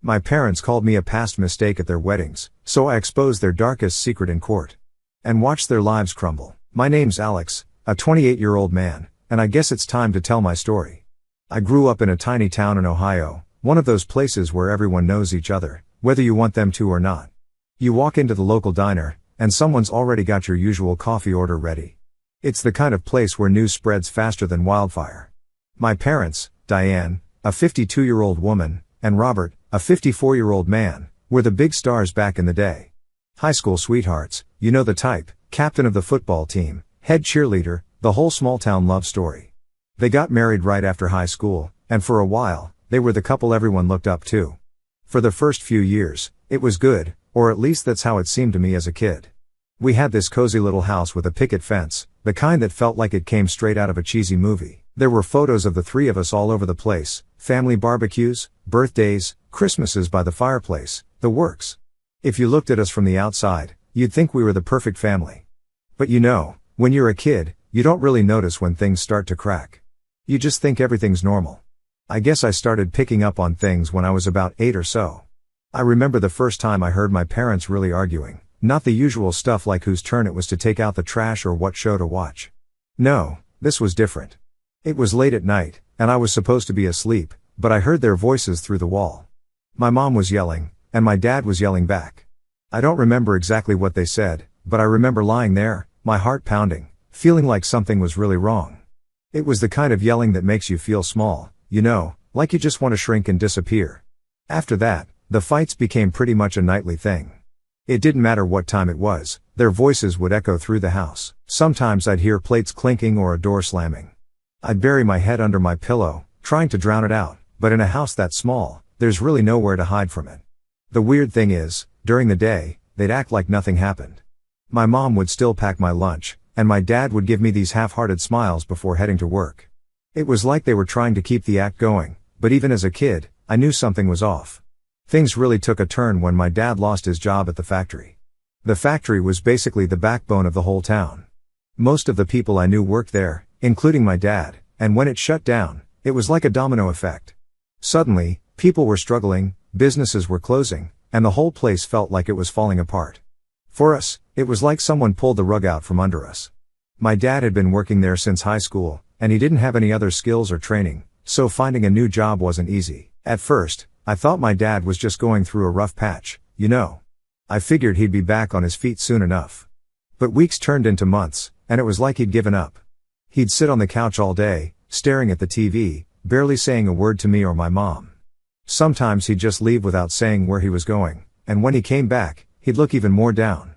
My parents called me a past mistake at their weddings, so I exposed their darkest secret in court. And watched their lives crumble. My name's Alex, a 28-year-old man, and I guess it's time to tell my story. I grew up in a tiny town in Ohio, one of those places where everyone knows each other, whether you want them to or not. You walk into the local diner, and someone's already got your usual coffee order ready. It's the kind of place where news spreads faster than wildfire. My parents, Diane, a 52-year-old woman, and Robert, a 54-year-old man, were the big stars back in the day. High school sweethearts, you know the type, captain of the football team, head cheerleader, the whole small-town love story. They got married right after high school, and for a while, they were the couple everyone looked up to. For the first few years, it was good, or at least that's how it seemed to me as a kid. We had this cozy little house with a picket fence, the kind that felt like it came straight out of a cheesy movie. There were photos of the three of us all over the place, family barbecues, birthdays, Christmases by the fireplace, the works. If you looked at us from the outside, you'd think we were the perfect family. But you know, when you're a kid, you don't really notice when things start to crack. You just think everything's normal. I guess I started picking up on things when I was about 8 or so. I remember the first time I heard my parents really arguing, not the usual stuff like whose turn it was to take out the trash or what show to watch. No, this was different. It was late at night, and I was supposed to be asleep, but I heard their voices through the wall. My mom was yelling, and my dad was yelling back. I don't remember exactly what they said, but I remember lying there, my heart pounding, feeling like something was really wrong. It was the kind of yelling that makes you feel small, you know, like you just want to shrink and disappear. After that, the fights became pretty much a nightly thing. It didn't matter what time it was, their voices would echo through the house. Sometimes I'd hear plates clinking or a door slamming. I'd bury my head under my pillow, trying to drown it out, but in a house that small, there's really nowhere to hide from it. The weird thing is, during the day, they'd act like nothing happened. My mom would still pack my lunch, and my dad would give me these half-hearted smiles before heading to work. It was like they were trying to keep the act going, but even as a kid, I knew something was off. Things really took a turn when my dad lost his job at the factory. The factory was basically the backbone of the whole town. Most of the people I knew worked there, including my dad, and when it shut down, it was like a domino effect. Suddenly, people were struggling, businesses were closing, and the whole place felt like it was falling apart. For us, it was like someone pulled the rug out from under us. My dad had been working there since high school, and he didn't have any other skills or training, so finding a new job wasn't easy. At first, I thought my dad was just going through a rough patch, you know. I figured he'd be back on his feet soon enough. But weeks turned into months, and it was like he'd given up. He'd sit on the couch all day, staring at the TV, barely saying a word to me or my mom. Sometimes he'd just leave without saying where he was going, and when he came back, he'd look even more down.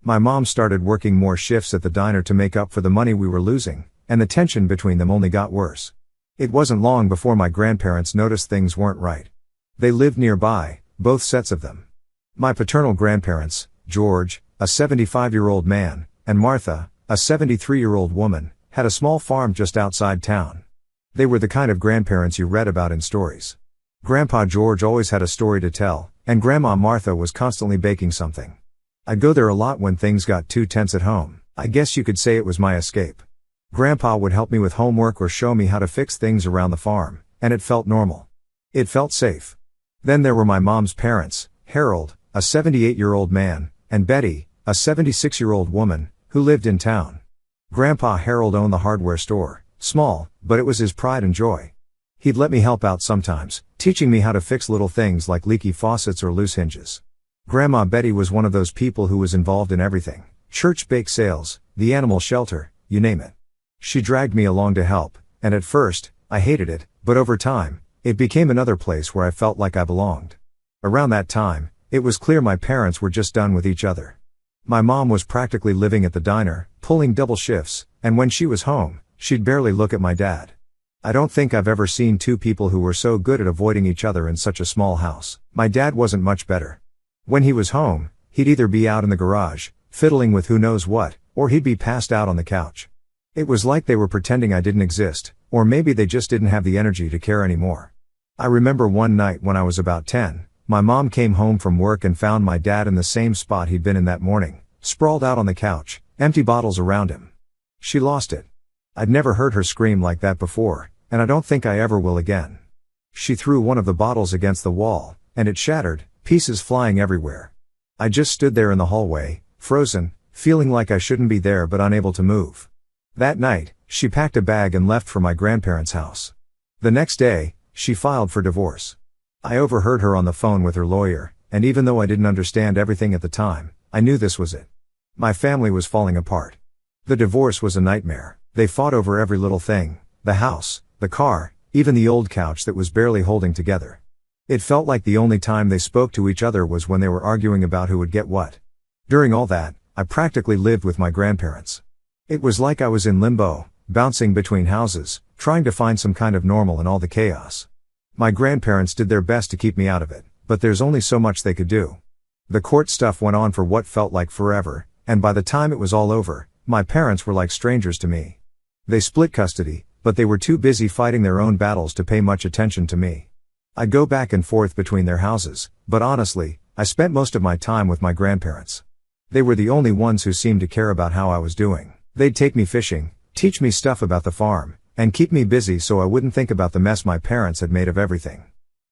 My mom started working more shifts at the diner to make up for the money we were losing, and the tension between them only got worse. It wasn't long before my grandparents noticed things weren't right. They lived nearby, both sets of them. My paternal grandparents, George, a 75-year-old man, and Martha, a 73-year-old woman, had a small farm just outside town. They were the kind of grandparents you read about in stories. Grandpa George always had a story to tell, and Grandma Martha was constantly baking something. I'd go there a lot when things got too tense at home. I guess you could say it was my escape. Grandpa would help me with homework or show me how to fix things around the farm, and it felt normal. It felt safe. Then there were my mom's parents, Harold, a 78-year-old man, and Betty, a 76-year-old woman, who lived in town. Grandpa Harold owned the hardware store, small, but it was his pride and joy. He'd let me help out sometimes, teaching me how to fix little things like leaky faucets or loose hinges. Grandma Betty was one of those people who was involved in everything. Church bake sales, the animal shelter, you name it. She dragged me along to help, and at first, I hated it, but over time, it became another place where I felt like I belonged. Around that time, it was clear my parents were just done with each other. My mom was practically living at the diner, pulling double shifts, and when she was home, she'd barely look at my dad. I don't think I've ever seen two people who were so good at avoiding each other in such a small house. My dad wasn't much better. When he was home, he'd either be out in the garage, fiddling with who knows what, or he'd be passed out on the couch. It was like they were pretending I didn't exist, or maybe they just didn't have the energy to care anymore. I remember one night when I was about 10, my mom came home from work and found my dad in the same spot he'd been in that morning, sprawled out on the couch, empty bottles around him. She lost it. I'd never heard her scream like that before, and I don't think I ever will again. She threw one of the bottles against the wall, and it shattered, pieces flying everywhere. I just stood there in the hallway, frozen, feeling like I shouldn't be there but unable to move. That night, she packed a bag and left for my grandparents' house. The next day, she filed for divorce. I overheard her on the phone with her lawyer, and even though I didn't understand everything at the time, I knew this was it. My family was falling apart. The divorce was a nightmare. They fought over every little thing, the house, the car, even the old couch that was barely holding together. It felt like the only time they spoke to each other was when they were arguing about who would get what. During all that, I practically lived with my grandparents. It was like I was in limbo, bouncing between houses, trying to find some kind of normal in all the chaos. My grandparents did their best to keep me out of it, but there's only so much they could do. The court stuff went on for what felt like forever, and by the time it was all over, my parents were like strangers to me. They split custody, but they were too busy fighting their own battles to pay much attention to me. I'd go back and forth between their houses, but honestly, I spent most of my time with my grandparents. They were the only ones who seemed to care about how I was doing. They'd take me fishing, teach me stuff about the farm, and keep me busy so I wouldn't think about the mess my parents had made of everything.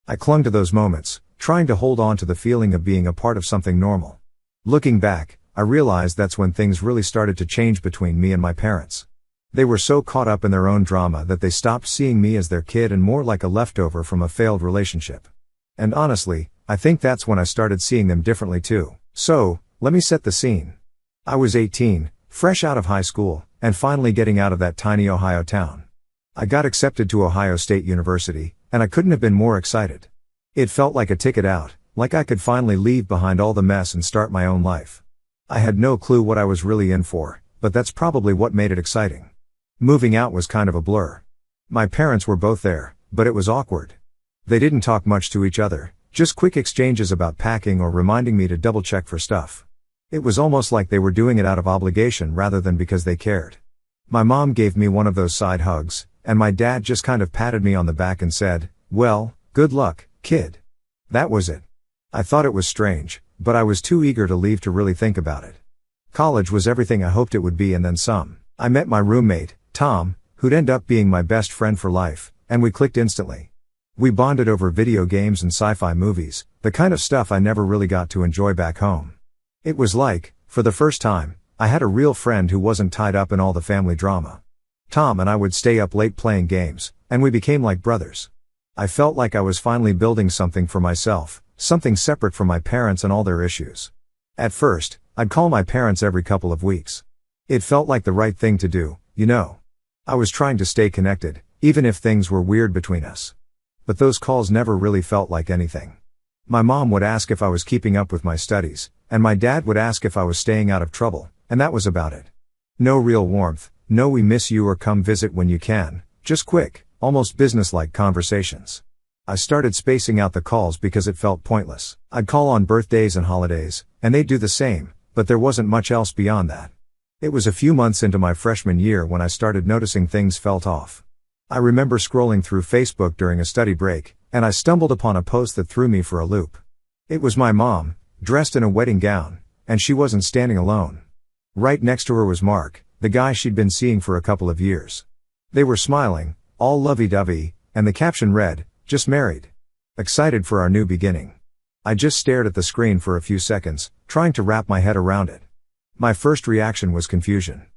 I clung to those moments, trying to hold on to the feeling of being a part of something normal. Looking back, I realized that's when things really started to change between me and my parents. They were so caught up in their own drama that they stopped seeing me as their kid and more like a leftover from a failed relationship. And honestly, I think that's when I started seeing them differently too. So, let me set the scene. I was 18, fresh out of high school, and finally getting out of that tiny Ohio town. I got accepted to Ohio State University, and I couldn't have been more excited. It felt like a ticket out, like I could finally leave behind all the mess and start my own life. I had no clue what I was really in for, but that's probably what made it exciting. Moving out was kind of a blur. My parents were both there, but it was awkward. They didn't talk much to each other, just quick exchanges about packing or reminding me to double check for stuff. It was almost like they were doing it out of obligation rather than because they cared. My mom gave me one of those side hugs, and my dad just kind of patted me on the back and said, "Well, good luck, kid." That was it. I thought it was strange, but I was too eager to leave to really think about it. College was everything I hoped it would be and then some. I met my roommate, Tom, who'd end up being my best friend for life, and we clicked instantly. We bonded over video games and sci-fi movies, the kind of stuff I never really got to enjoy back home. It was like, for the first time, I had a real friend who wasn't tied up in all the family drama. Tom and I would stay up late playing games, and we became like brothers. I felt like I was finally building something for myself, something separate from my parents and all their issues. At first, I'd call my parents every couple of weeks. It felt like the right thing to do, you know. I was trying to stay connected, even if things were weird between us. But those calls never really felt like anything. My mom would ask if I was keeping up with my studies, and my dad would ask if I was staying out of trouble, and that was about it. No real warmth, no "we miss you" or "come visit when you can," just quick, almost business-like conversations. I started spacing out the calls because it felt pointless. I'd call on birthdays and holidays, and they'd do the same, but there wasn't much else beyond that. It was a few months into my freshman year when I started noticing things felt off. I remember scrolling through Facebook during a study break, and I stumbled upon a post that threw me for a loop. It was my mom, dressed in a wedding gown, and she wasn't standing alone. Right next to her was Mark, the guy she'd been seeing for a couple of years. They were smiling, all lovey-dovey, and the caption read, "Just married. Excited for our new beginning." I just stared at the screen for a few seconds, trying to wrap my head around it. My first reaction was confusion.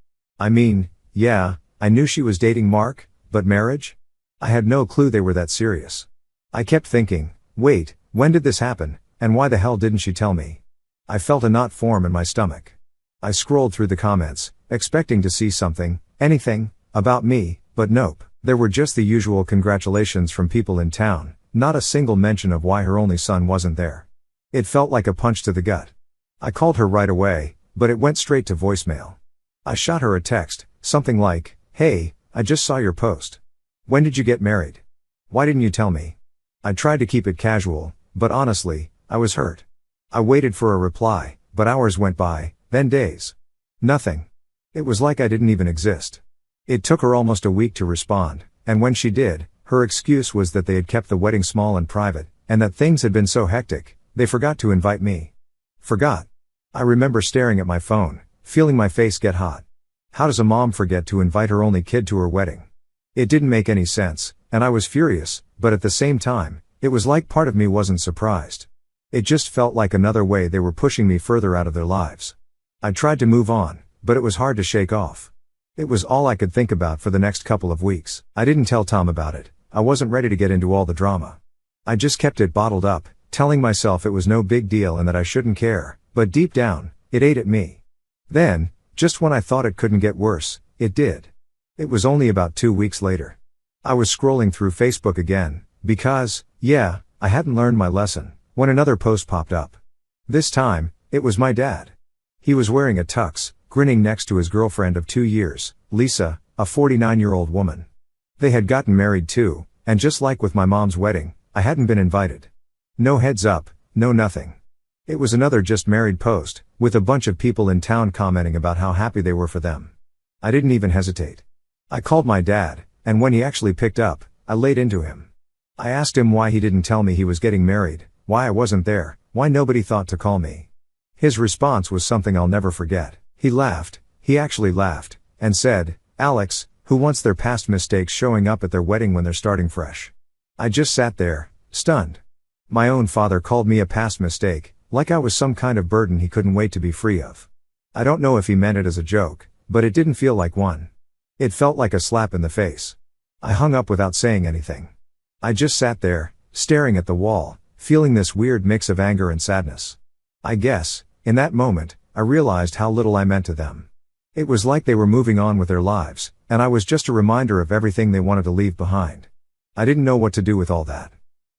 I mean, yeah, I knew she was dating Mark, but marriage? I had no clue they were that serious. I kept thinking, wait, when did this happen, and why the hell didn't she tell me? I felt a knot form in my stomach. I scrolled through the comments, expecting to see something, anything, about me, but nope. There were just the usual congratulations from people in town, not a single mention of why her only son wasn't there. It felt like a punch to the gut. I called her right away, but it went straight to voicemail. I shot her a text, something like, "Hey, I just saw your post. When did you get married? Why didn't you tell me?" I tried to keep it casual, but honestly, I was hurt. I waited for a reply, but hours went by, then days. Nothing. It was like I didn't even exist. It took her almost a week to respond, and when she did, her excuse was that they had kept the wedding small and private, and that things had been so hectic, they forgot to invite me. Forgot. I remember staring at my phone, feeling my face get hot. How does a mom forget to invite her only kid to her wedding? It didn't make any sense, and I was furious, but at the same time, It was like part of me wasn't surprised. It just felt like another way they were pushing me further out of their lives. I tried to move on, but it was hard to shake off. It was all I could think about for the next couple of weeks. I didn't tell Tom about it. I wasn't ready to get into all the drama. I just kept it bottled up, telling myself it was no big deal and that I shouldn't care, but deep down, it ate at me. Then, just when I thought it couldn't get worse, it did. It was only about 2 weeks later. I was scrolling through Facebook again, because, I hadn't learned my lesson, when another post popped up. This time, it was my dad. He was wearing a tux, grinning next to his girlfriend of 2 years, Lisa, a 49-year-old woman. They had gotten married too, and just like with my mom's wedding, I hadn't been invited. No heads up, no nothing. It was another just married post, with a bunch of people in town commenting about how happy they were for them. I didn't even hesitate. I called my dad, and when he actually picked up, I laid into him. I asked him why he didn't tell me he was getting married, why I wasn't there, why nobody thought to call me. His response was something I'll never forget. He laughed, he actually laughed, and said, "Alex, who wants their past mistakes showing up at their wedding when they're starting fresh?" I just sat there, stunned. My own father called me a past mistake, like I was some kind of burden he couldn't wait to be free of. I don't know if he meant it as a joke, but it didn't feel like one. It felt like a slap in the face. I hung up without saying anything. I just sat there, staring at the wall, feeling this weird mix of anger and sadness. I guess, in that moment, I realized how little I meant to them. It was like they were moving on with their lives, and I was just a reminder of everything they wanted to leave behind. I didn't know what to do with all that.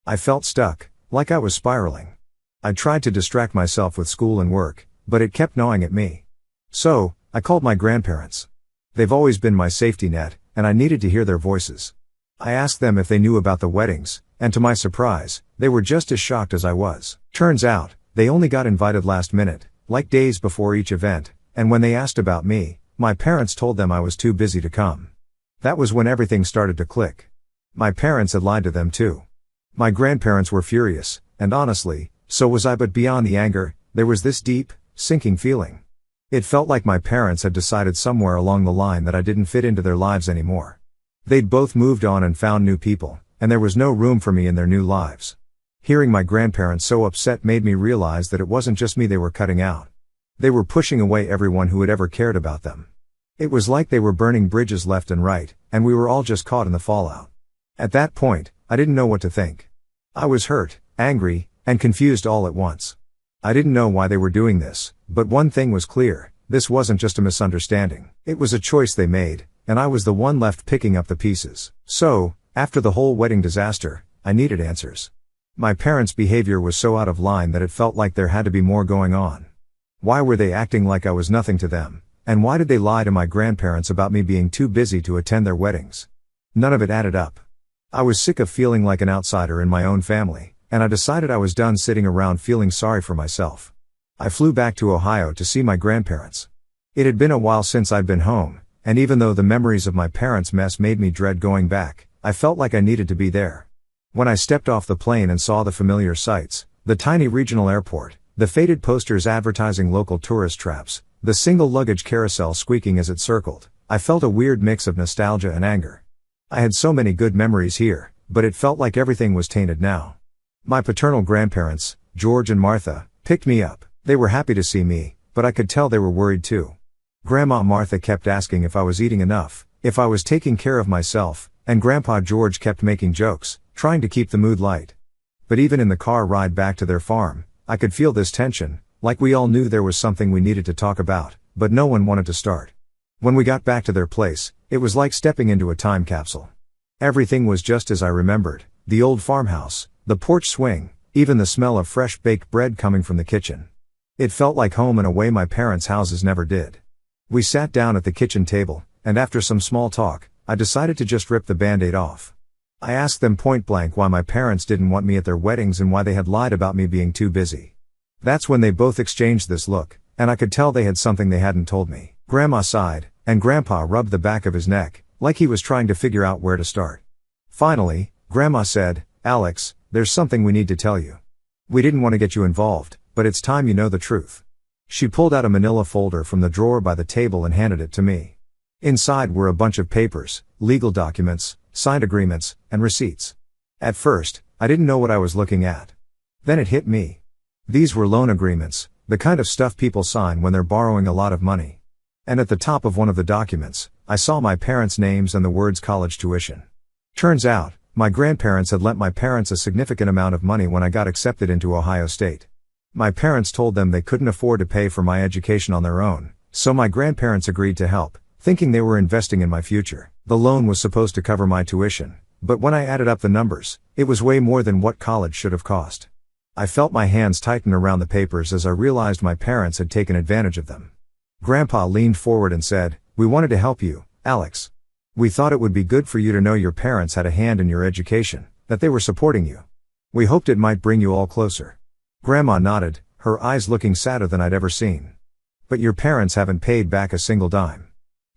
I felt stuck, like I was spiraling. I tried to distract myself with school and work, but it kept gnawing at me. So, I called my grandparents. They've always been my safety net, and I needed to hear their voices. I asked them if they knew about the weddings, and to my surprise, they were just as shocked as I was. Turns out, they only got invited last minute, like days before each event, and when they asked about me, my parents told them I was too busy to come. That was when everything started to click. My parents had lied to them too. My grandparents were furious, and honestly, so was I, but beyond the anger, there was this deep, sinking feeling. It felt like my parents had decided somewhere along the line that I didn't fit into their lives anymore. They'd both moved on and found new people, and there was no room for me in their new lives. Hearing my grandparents so upset made me realize that it wasn't just me they were cutting out. They were pushing away everyone who had ever cared about them. It was like they were burning bridges left and right, and we were all just caught in the fallout. At that point, I didn't know what to think. I was hurt, angry, and confused all at once. I didn't know why they were doing this, but one thing was clear: this wasn't just a misunderstanding. It was a choice they made, and I was the one left picking up the pieces. So, after the whole wedding disaster, I needed answers. My parents' behavior was so out of line that it felt like there had to be more going on. Why were they acting like I was nothing to them? And why did they lie to my grandparents about me being too busy to attend their weddings? None of it added up. I was sick of feeling like an outsider in my own family, and I decided I was done sitting around feeling sorry for myself. I flew back to Ohio to see my grandparents. It had been a while since I'd been home, and even though the memories of my parents' mess made me dread going back, I felt like I needed to be there. When I stepped off the plane and saw the familiar sights, the tiny regional airport, the faded posters advertising local tourist traps, the single luggage carousel squeaking as it circled, I felt a weird mix of nostalgia and anger. I had so many good memories here, but it felt like everything was tainted now. My paternal grandparents, George and Martha, picked me up. They were happy to see me, but I could tell they were worried too. Grandma Martha kept asking if I was eating enough, if I was taking care of myself, and Grandpa George kept making jokes, trying to keep the mood light. But even in the car ride back to their farm, I could feel this tension, like we all knew there was something we needed to talk about, but no one wanted to start. When we got back to their place, it was like stepping into a time capsule. Everything was just as I remembered: the old farmhouse, the porch swing, even the smell of fresh baked bread coming from the kitchen. It felt like home in a way my parents' houses never did. We sat down at the kitchen table, and after some small talk, I decided to just rip the band-aid off. I asked them point blank why my parents didn't want me at their weddings and why they had lied about me being too busy. That's when they both exchanged this look, and I could tell they had something they hadn't told me. Grandma sighed, and Grandpa rubbed the back of his neck, like he was trying to figure out where to start. Finally, Grandma said, "Alex, there's something we need to tell you. We didn't want to get you involved, but it's time you know the truth." She pulled out a manila folder from the drawer by the table and handed it to me. Inside were a bunch of papers, legal documents, signed agreements, and receipts. At first, I didn't know what I was looking at. Then it hit me. These were loan agreements, the kind of stuff people sign when they're borrowing a lot of money. And at the top of one of the documents, I saw my parents' names and the words college tuition. Turns out, my grandparents had lent my parents a significant amount of money when I got accepted into Ohio State. My parents told them they couldn't afford to pay for my education on their own, so my grandparents agreed to help, thinking they were investing in my future. The loan was supposed to cover my tuition, but when I added up the numbers, it was way more than what college should have cost. I felt my hands tighten around the papers as I realized my parents had taken advantage of them. Grandpa leaned forward and said, "We wanted to help you, Alex. We thought it would be good for you to know your parents had a hand in your education, that they were supporting you. We hoped it might bring you all closer." Grandma nodded, her eyes looking sadder than I'd ever seen. "But your parents haven't paid back a single dime.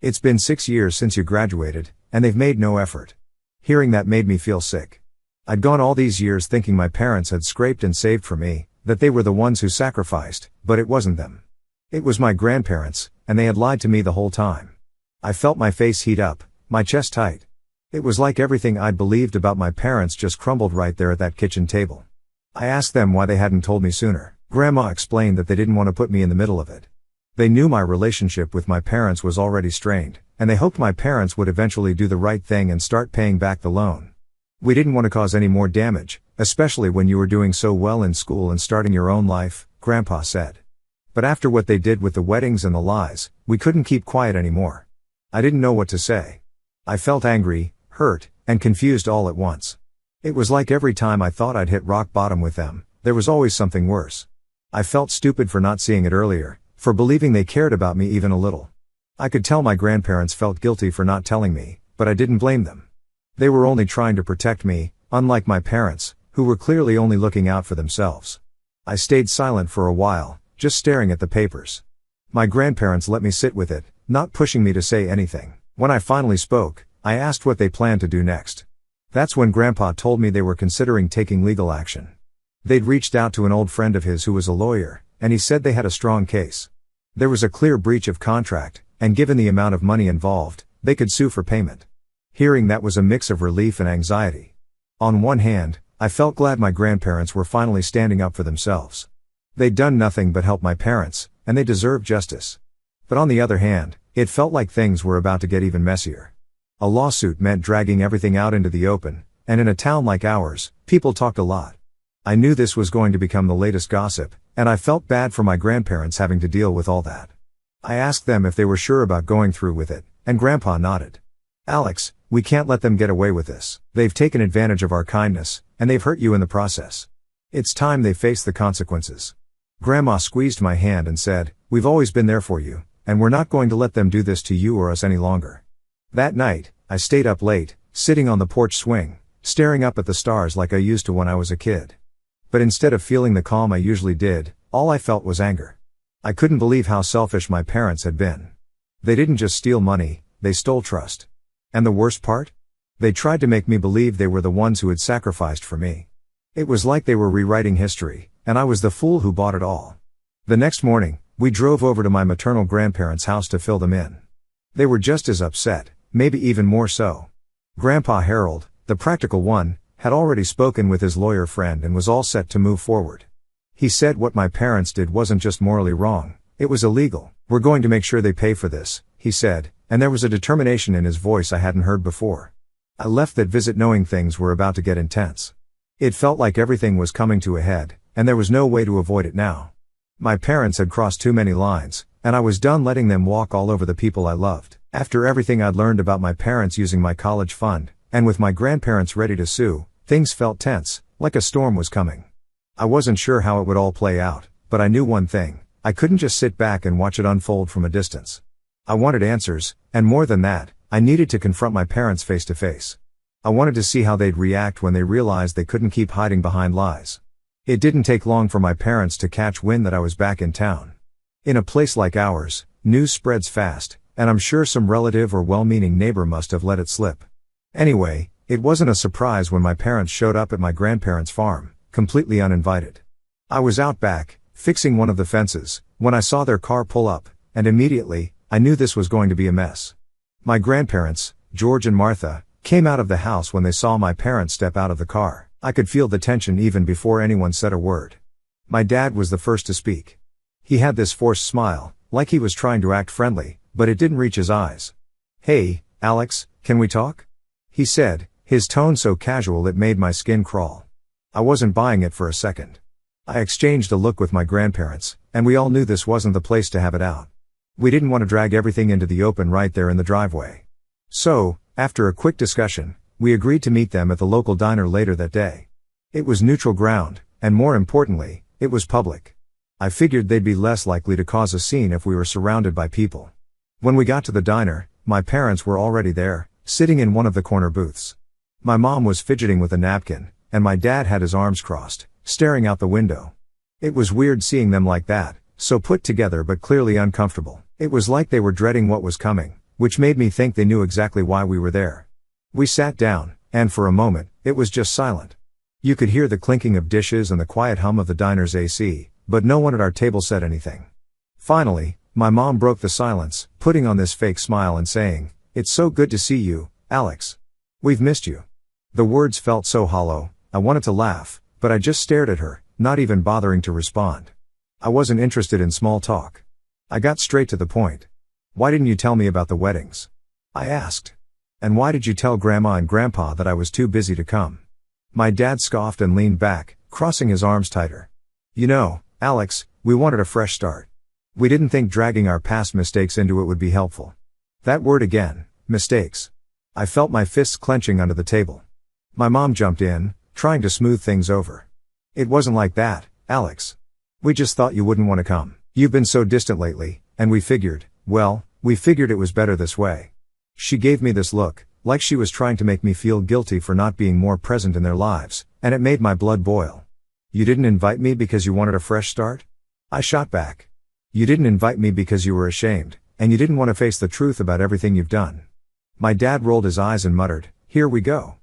It's been 6 years since you graduated, and they've made no effort." Hearing that made me feel sick. I'd gone all these years thinking my parents had scraped and saved for me, that they were the ones who sacrificed, but it wasn't them. It was my grandparents, and they had lied to me the whole time. I felt my face heat up, my chest tight. It was like everything I'd believed about my parents just crumbled right there at that kitchen table. I asked them why they hadn't told me sooner. Grandma explained that they didn't want to put me in the middle of it. They knew my relationship with my parents was already strained, and they hoped my parents would eventually do the right thing and start paying back the loan. "We didn't want to cause any more damage, especially when you were doing so well in school and starting your own life," Grandpa said. "But after what they did with the weddings and the lies, we couldn't keep quiet anymore." I didn't know what to say. I felt angry, hurt, and confused all at once. It was like every time I thought I'd hit rock bottom with them, there was always something worse. I felt stupid for not seeing it earlier, for believing they cared about me even a little. I could tell my grandparents felt guilty for not telling me, but I didn't blame them. They were only trying to protect me, unlike my parents, who were clearly only looking out for themselves. I stayed silent for a while, just staring at the papers. My grandparents let me sit with it, not pushing me to say anything. When I finally spoke, I asked what they planned to do next. That's when Grandpa told me they were considering taking legal action. They'd reached out to an old friend of his who was a lawyer, and he said they had a strong case. There was a clear breach of contract, and given the amount of money involved, they could sue for payment. Hearing that was a mix of relief and anxiety. On one hand, I felt glad my grandparents were finally standing up for themselves. They'd done nothing but help my parents, and they deserved justice. But on the other hand, it felt like things were about to get even messier. A lawsuit meant dragging everything out into the open, and in a town like ours, people talked a lot. I knew this was going to become the latest gossip, and I felt bad for my grandparents having to deal with all that. I asked them if they were sure about going through with it, and Grandpa nodded. "Alex, we can't let them get away with this. They've taken advantage of our kindness, and they've hurt you in the process. It's time they face the consequences." Grandma squeezed my hand and said, "We've always been there for you, and we're not going to let them do this to you or us any longer." That night, I stayed up late, sitting on the porch swing, staring up at the stars like I used to when I was a kid. But instead of feeling the calm I usually did, all I felt was anger. I couldn't believe how selfish my parents had been. They didn't just steal money, they stole trust. And the worst part? They tried to make me believe they were the ones who had sacrificed for me. It was like they were rewriting history, and I was the fool who bought it all. The next morning, we drove over to my maternal grandparents' house to fill them in. They were just as upset, maybe even more so. Grandpa Harold, the practical one, had already spoken with his lawyer friend and was all set to move forward. He said what my parents did wasn't just morally wrong, it was illegal. "We're going to make sure they pay for this," he said, and there was a determination in his voice I hadn't heard before. I left that visit knowing things were about to get intense. It felt like everything was coming to a head, and there was no way to avoid it now. My parents had crossed too many lines, and I was done letting them walk all over the people I loved. After everything I'd learned about my parents using my college fund, and with my grandparents ready to sue, things felt tense, like a storm was coming. I wasn't sure how it would all play out, but I knew one thing: I couldn't just sit back and watch it unfold from a distance. I wanted answers, and more than that, I needed to confront my parents face to face. I wanted to see how they'd react when they realized they couldn't keep hiding behind lies. It didn't take long for my parents to catch wind that I was back in town. In a place like ours, news spreads fast, and I'm sure some relative or well-meaning neighbor must have let it slip. Anyway, it wasn't a surprise when my parents showed up at my grandparents' farm, completely uninvited. I was out back, fixing one of the fences, when I saw their car pull up, and immediately, I knew this was going to be a mess. My grandparents, George and Martha, came out of the house when they saw my parents step out of the car. I could feel the tension even before anyone said a word. My dad was the first to speak. He had this forced smile, like he was trying to act friendly, but it didn't reach his eyes. "Hey, Alex, can we talk?" he said, his tone so casual it made my skin crawl. I wasn't buying it for a second. I exchanged a look with my grandparents, and we all knew this wasn't the place to have it out. We didn't want to drag everything into the open right there in the driveway. So, after a quick discussion, we agreed to meet them at the local diner later that day. It was neutral ground, and more importantly, it was public. I figured they'd be less likely to cause a scene if we were surrounded by people. When we got to the diner, my parents were already there, sitting in one of the corner booths. My mom was fidgeting with a napkin, and my dad had his arms crossed, staring out the window. It was weird seeing them like that, so put together but clearly uncomfortable. It was like they were dreading what was coming, which made me think they knew exactly why we were there. We sat down, and for a moment, it was just silent. You could hear the clinking of dishes and the quiet hum of the diner's AC, but no one at our table said anything. Finally, my mom broke the silence, putting on this fake smile and saying, "It's so good to see you, Alex. We've missed you." The words felt so hollow, I wanted to laugh, but I just stared at her, not even bothering to respond. I wasn't interested in small talk. I got straight to the point. "Why didn't you tell me about the weddings?" I asked. "And why did you tell Grandma and Grandpa that I was too busy to come?" My dad scoffed and leaned back, crossing his arms tighter. "You know, Alex, we wanted a fresh start. We didn't think dragging our past mistakes into it would be helpful." That word again, mistakes. I felt my fists clenching under the table. My mom jumped in, trying to smooth things over. "It wasn't like that, Alex. We just thought you wouldn't want to come. You've been so distant lately, and we figured it was better this way." She gave me this look, like she was trying to make me feel guilty for not being more present in their lives, and it made my blood boil. "You didn't invite me because you wanted a fresh start?" I shot back. "You didn't invite me because you were ashamed, and you didn't want to face the truth about everything you've done." My dad rolled his eyes and muttered, "Here we go."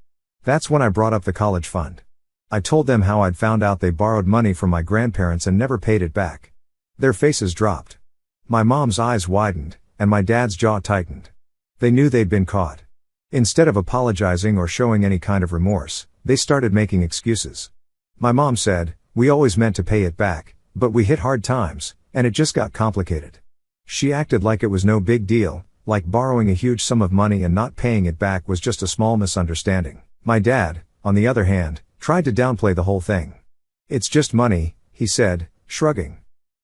That's when I brought up the college fund. I told them how I'd found out they borrowed money from my grandparents and never paid it back. Their faces dropped. My mom's eyes widened, and my dad's jaw tightened. They knew they'd been caught. Instead of apologizing or showing any kind of remorse, they started making excuses. My mom said, "We always meant to pay it back, but we hit hard times, and it just got complicated." She acted like it was no big deal, like borrowing a huge sum of money and not paying it back was just a small misunderstanding. My dad, on the other hand, tried to downplay the whole thing. "It's just money," he said, shrugging.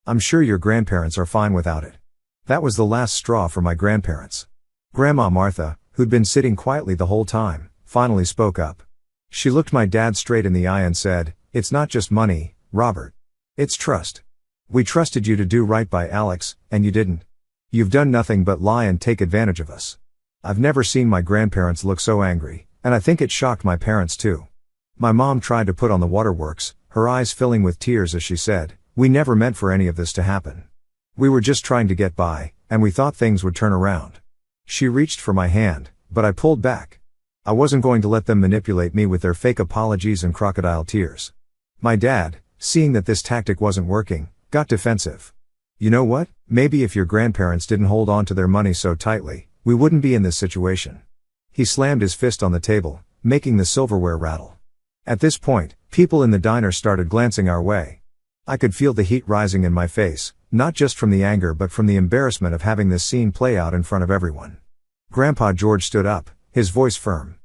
"I'm sure your grandparents are fine without it." That was the last straw for my grandparents. Grandma Martha, who'd been sitting quietly the whole time, finally spoke up. She looked my dad straight in the eye and said, "It's not just money, Robert. It's trust. We trusted you to do right by Alex, and you didn't. You've done nothing but lie and take advantage of us." I've never seen my grandparents look so angry, and I think it shocked my parents too. My mom tried to put on the waterworks, her eyes filling with tears as she said, "We never meant for any of this to happen. We were just trying to get by, and we thought things would turn around." She reached for my hand, but I pulled back. I wasn't going to let them manipulate me with their fake apologies and crocodile tears. My dad, seeing that this tactic wasn't working, got defensive. "You know what? Maybe if your grandparents didn't hold on to their money so tightly, we wouldn't be in this situation." He slammed his fist on the table, making the silverware rattle. At this point, people in the diner started glancing our way. I could feel the heat rising in my face, not just from the anger but from the embarrassment of having this scene play out in front of everyone. Grandpa George stood up, his voice firm.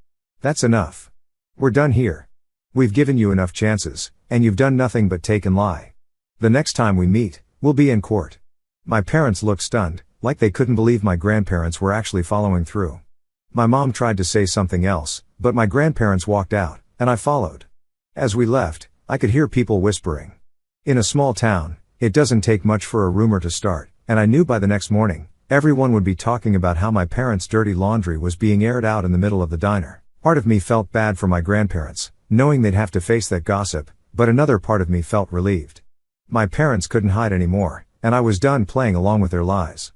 "That's enough. We're done here. We've given you enough chances, and you've done nothing but take and lie. The next time we meet, we'll be in court." My parents looked stunned, like they couldn't believe my grandparents were actually following through. My mom tried to say something else, but my grandparents walked out, and I followed. As we left, I could hear people whispering. In a small town, it doesn't take much for a rumor to start, and I knew by the next morning, everyone would be talking about how my parents' dirty laundry was being aired out in the middle of the diner. Part of me felt bad for my grandparents, knowing they'd have to face that gossip, but another part of me felt relieved. My parents couldn't hide anymore, and I was done playing along with their lies.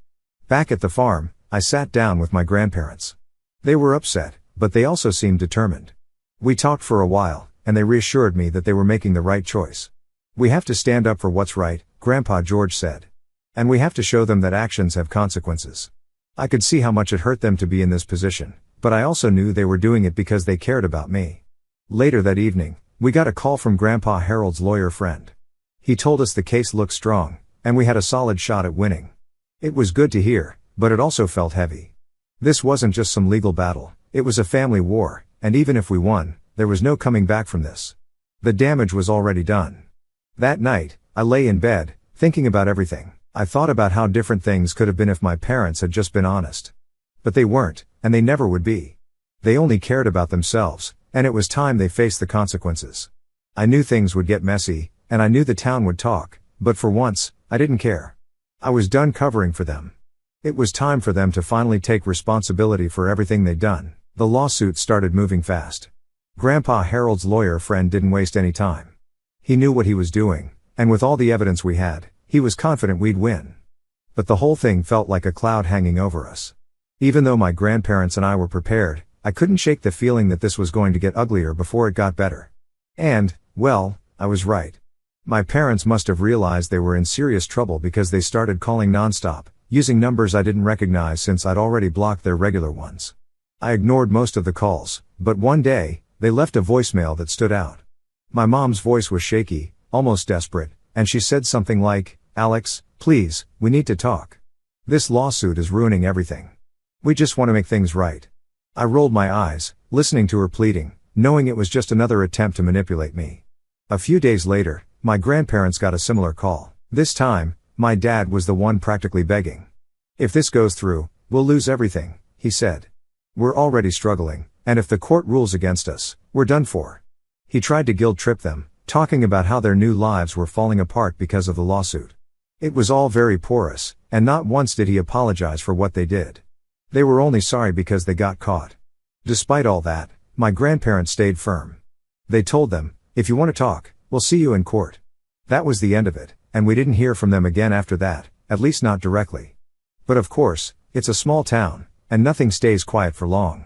Back at the farm, I sat down with my grandparents. They were upset, but they also seemed determined. We talked for a while, and they reassured me that they were making the right choice. "We have to stand up for what's right," Grandpa George said. "And we have to show them that actions have consequences." I could see how much it hurt them to be in this position, but I also knew they were doing it because they cared about me. Later that evening, We got a call from Grandpa Harold's lawyer friend. He told us the case looked strong, and we had a solid shot at winning. It was good to hear, but it also felt heavy. This wasn't just some legal battle, it was a family war, and even if we won, there was no coming back from this. The damage was already done. That night, I lay in bed, thinking about everything. I thought about how different things could have been if my parents had just been honest. But they weren't, and they never would be. They only cared about themselves, and it was time they faced the consequences. I knew things would get messy, and I knew the town would talk, but for once, I didn't care. I was done covering for them. It was time for them to finally take responsibility for everything they'd done. The lawsuit started moving fast. Grandpa Harold's lawyer friend didn't waste any time. He knew what he was doing, and with all the evidence we had, he was confident we'd win. But the whole thing felt like a cloud hanging over us. Even though my grandparents and I were prepared, I couldn't shake the feeling that this was going to get uglier before it got better. And, well, I was right. My parents must have realized they were in serious trouble because they started calling nonstop, using numbers I didn't recognize since I'd already blocked their regular ones. I ignored most of the calls, but one day, they left a voicemail that stood out. My mom's voice was shaky, almost desperate, and she said something like, "Alex, please, we need to talk. This lawsuit is ruining everything. We just want to make things right." I rolled my eyes, listening to her pleading, knowing it was just another attempt to manipulate me. A few days later, my grandparents got a similar call. This time, my dad was the one practically begging. "If this goes through, we'll lose everything," he said. "We're already struggling, and if the court rules against us, we're done for." He tried to guilt-trip them, talking about how their new lives were falling apart because of the lawsuit. It was all very porous, and not once did he apologize for what they did. They were only sorry because they got caught. Despite all that, my grandparents stayed firm. They told them, "If you want to talk, we'll see you in court." That was the end of it, and we didn't hear from them again after that, at least not directly. But of course, it's a small town, and nothing stays quiet for long.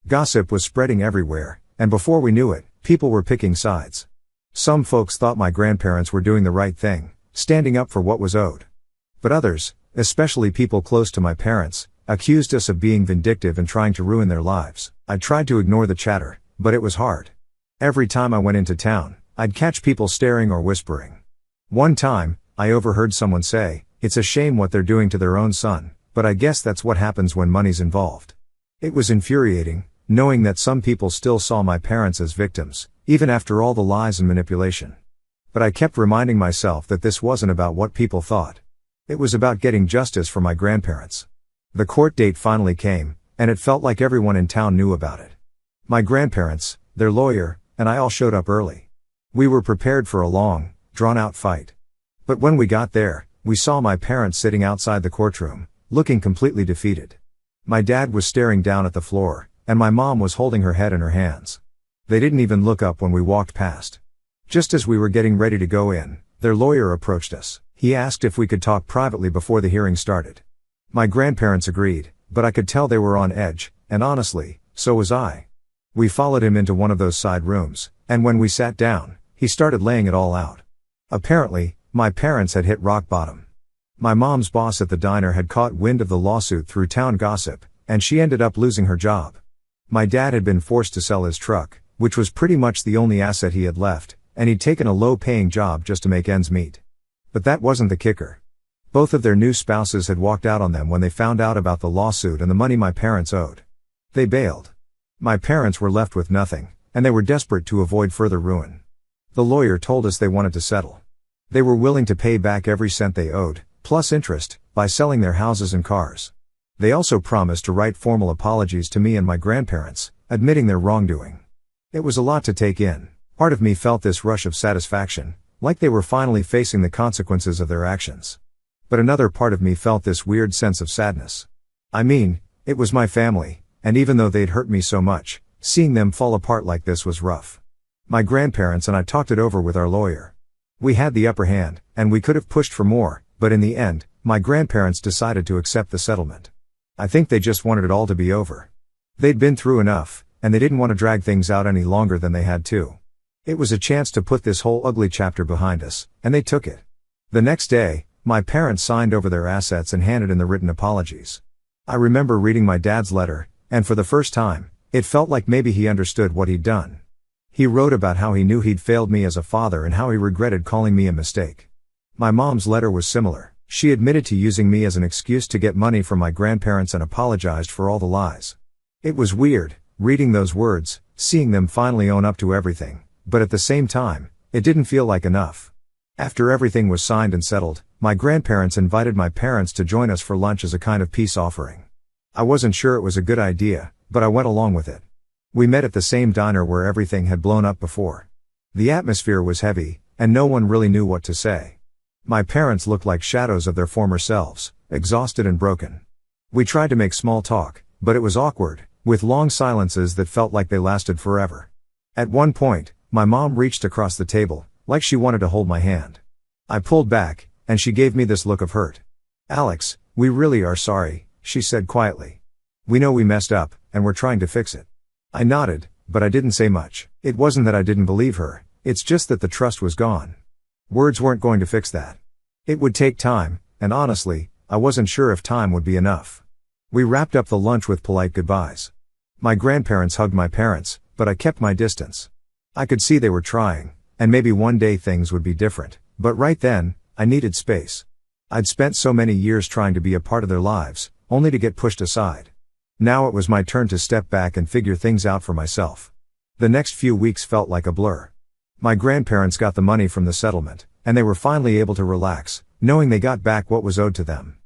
Gossip was spreading everywhere, and before we knew it, people were picking sides. Some folks thought my grandparents were doing the right thing, standing up for what was owed. But others, especially people close to my parents, accused us of being vindictive and trying to ruin their lives. I tried to ignore the chatter, but it was hard. Every time I went into town, I'd catch people staring or whispering. One time, I overheard someone say, "It's a shame what they're doing to their own son, but I guess that's what happens when money's involved." It was infuriating, knowing that some people still saw my parents as victims, even after all the lies and manipulation. But I kept reminding myself that this wasn't about what people thought. It was about getting justice for my grandparents. The court date finally came, and it felt like everyone in town knew about it. My grandparents, their lawyer, and I all showed up early. We were prepared for a long, drawn-out fight. But when we got there, we saw my parents sitting outside the courtroom, looking completely defeated. My dad was staring down at the floor, and my mom was holding her head in her hands. They didn't even look up when we walked past. Just as we were getting ready to go in, their lawyer approached us. He asked if we could talk privately before the hearing started. My grandparents agreed, but I could tell they were on edge, and honestly, so was I. We followed him into one of those side rooms, and when we sat down, he started laying it all out. Apparently, my parents had hit rock bottom. My mom's boss at the diner had caught wind of the lawsuit through town gossip, and she ended up losing her job. My dad had been forced to sell his truck, which was pretty much the only asset he had left, and he'd taken a low-paying job just to make ends meet. But that wasn't the kicker. Both of their new spouses had walked out on them when they found out about the lawsuit and the money my parents owed. They bailed. My parents were left with nothing, and they were desperate to avoid further ruin. The lawyer told us they wanted to settle. They were willing to pay back every cent they owed, plus interest, by selling their houses and cars. They also promised to write formal apologies to me and my grandparents, admitting their wrongdoing. It was a lot to take in. Part of me felt this rush of satisfaction, like they were finally facing the consequences of their actions. But another part of me felt this weird sense of sadness. I mean, it was my family, and even though they'd hurt me so much, seeing them fall apart like this was rough. My grandparents and I talked it over with our lawyer. We had the upper hand, and we could have pushed for more, but in the end, my grandparents decided to accept the settlement. I think they just wanted it all to be over. They'd been through enough, and they didn't want to drag things out any longer than they had to. It was a chance to put this whole ugly chapter behind us, and they took it. The next day, my parents signed over their assets and handed in the written apologies. I remember reading my dad's letter, and for the first time, it felt like maybe he understood what he'd done. He wrote about how he knew he'd failed me as a father and how he regretted calling me a mistake. My mom's letter was similar. She admitted to using me as an excuse to get money from my grandparents and apologized for all the lies. It was weird, reading those words, seeing them finally own up to everything, but at the same time, it didn't feel like enough. After everything was signed and settled, my grandparents invited my parents to join us for lunch as a kind of peace offering. I wasn't sure it was a good idea, but I went along with it. We met at the same diner where everything had blown up before. The atmosphere was heavy, and no one really knew what to say. My parents looked like shadows of their former selves, exhausted and broken. We tried to make small talk, but it was awkward, with long silences that felt like they lasted forever. At one point, my mom reached across the table, like she wanted to hold my hand. I pulled back, and she gave me this look of hurt. "Alex, we really are sorry," she said quietly. "We know we messed up, and we're trying to fix it." I nodded, but I didn't say much. It wasn't that I didn't believe her, it's just that the trust was gone. Words weren't going to fix that. It would take time, and honestly, I wasn't sure if time would be enough. We wrapped up the lunch with polite goodbyes. My grandparents hugged my parents, but I kept my distance. I could see they were trying, and maybe one day things would be different, but right then, I needed space. I'd spent so many years trying to be a part of their lives, only to get pushed aside. Now it was my turn to step back and figure things out for myself. The next few weeks felt like a blur. My grandparents got the money from the settlement, and they were finally able to relax, knowing they got back what was owed to them.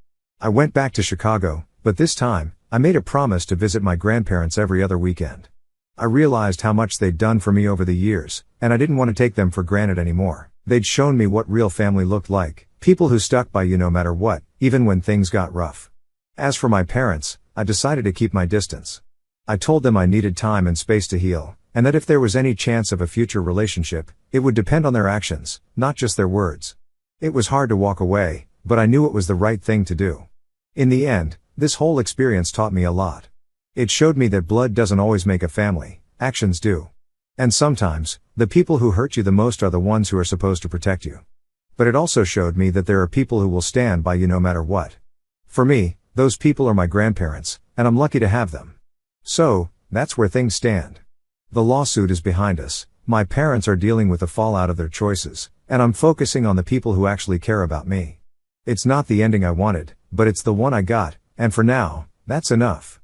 I went back to Chicago, but this time, I made a promise to visit my grandparents every other weekend. I realized how much they'd done for me over the years, and I didn't want to take them for granted anymore. They'd shown me what real family looked like, people who stuck by you no matter what, even when things got rough. As for my parents, I decided to keep my distance. I told them I needed time and space to heal, and that if there was any chance of a future relationship, it would depend on their actions, not just their words. It was hard to walk away, but I knew it was the right thing to do. In the end, this whole experience taught me a lot. It showed me that blood doesn't always make a family, actions do. And sometimes, the people who hurt you the most are the ones who are supposed to protect you. But it also showed me that there are people who will stand by you no matter what. For me, those people are my grandparents, and I'm lucky to have them. So, that's where things stand. The lawsuit is behind us, my parents are dealing with the fallout of their choices, and I'm focusing on the people who actually care about me. It's not the ending I wanted, but it's the one I got, and for now, that's enough.